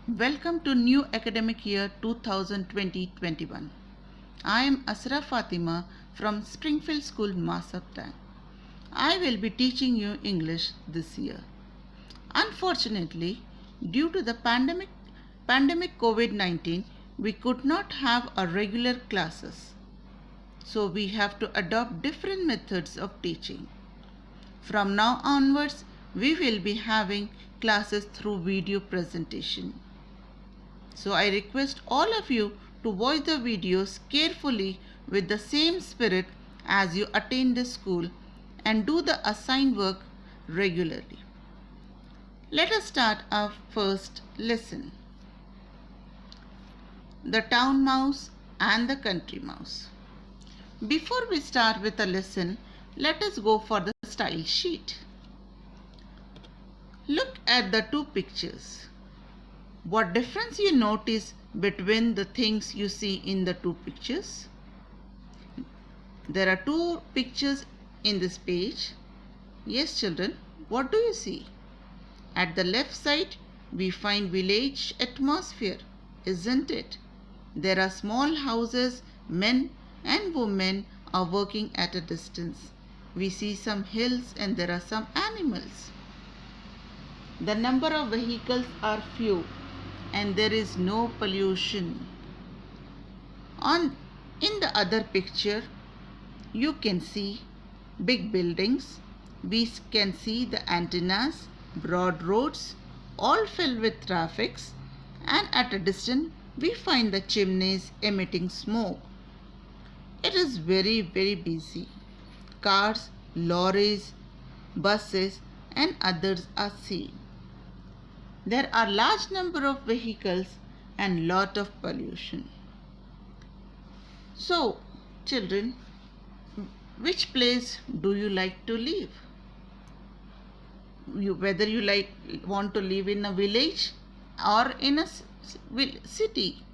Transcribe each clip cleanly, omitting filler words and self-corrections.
Welcome to new academic year 2020-21. I am Asra Fatima from Springfield School, Masabtan. I will be teaching you English this year. Unfortunately, due to the pandemic COVID-19, we could not have our regular classes. So we have to adopt different methods of teaching. From now onwards, we will be having classes through video presentation. So I request all of you to watch the videos carefully with the same spirit as you attend the school and do the assigned work regularly. Let us start our first lesson. The town mouse and the country mouse. Before we start with the lesson, let us go for the style sheet. Look at the two pictures. What difference you notice between the things you see in the two pictures? There are two pictures in this page. Yes, children, what do you see? At the left side, we find village atmosphere, isn't it? There are small houses, men and women are working at a distance. We see some hills and there are some animals. The number of vehicles are few and there is no pollution. In the other picture, you can see big buildings. We can see the antennas, broad roads, all filled with traffic, and at a distance, we find the chimneys emitting smoke. It is very busy. Cars, lorries, buses, and others are seen. There are large number of vehicles and lot of pollution. So, children, which place do you like to live? Whether you want to live in a village or in a city.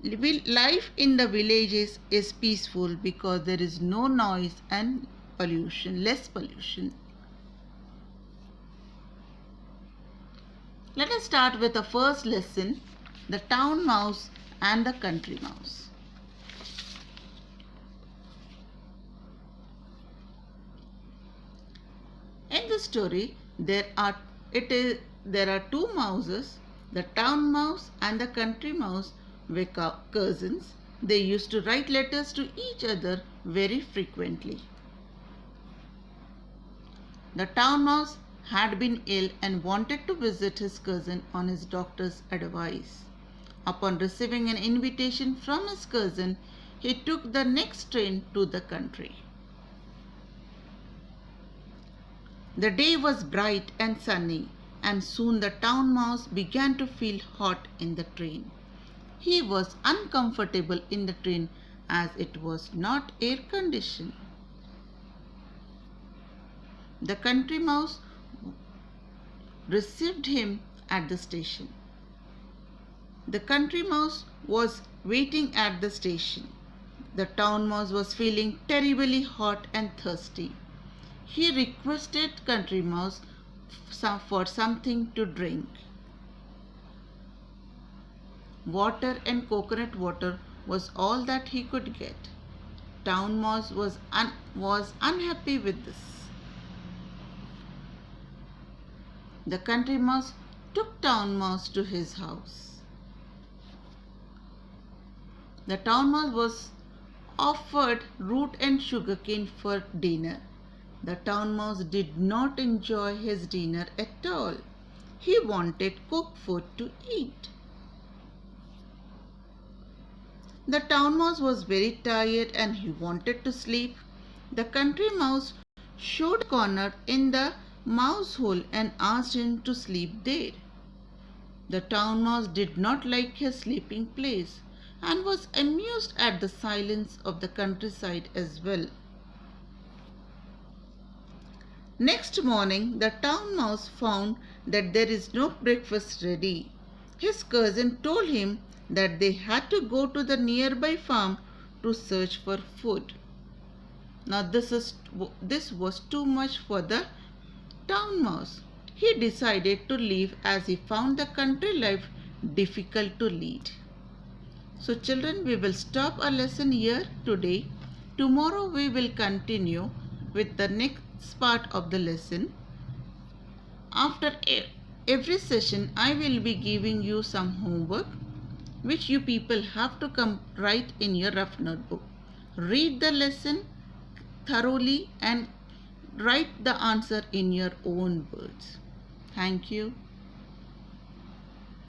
Life in the villages is peaceful because there is no noise and pollution, less pollution. Let us start with the first lesson, the town mouse and the country mouse. In the story, there are two mouses, the town mouse and the country mouse were cousins. They used to write letters to each other very frequently. The town mouse had been ill and wanted to visit his cousin on his doctor's advice. Upon receiving an invitation from his cousin, he took the next train to the country. The day was bright and sunny, and soon the town mouse began to feel hot in the train. He was uncomfortable in the train as it was not air conditioned. The country mouse received him at the station. The country mouse was waiting at the station. The town mouse was feeling terribly hot and thirsty. He requested country mouse for something to drink. Water and coconut water was all that he could get. Town mouse was unhappy with this. The country mouse took town mouse to his house. The town mouse was offered root and sugarcane for dinner. The town mouse did not enjoy his dinner at all. He wanted cooked food to eat. The town mouse was very tired and he wanted to sleep. The country mouse showed a corner in the mouse hole and asked him to sleep there. The town mouse did not like his sleeping place and was amused at the silence of the countryside as well. Next morning, the town mouse found that there is no breakfast ready. His cousin told him that they had to go to the nearby farm to search for food. Now this was too much for the town mouse. He decided to leave as he found the country life difficult to lead. So children, we will stop our lesson here today. Tomorrow we will continue with the next part of the lesson. After every session, I will be giving you some homework which you people have to come write in your rough notebook. Read the lesson thoroughly and write the answer in your own words. Thank you.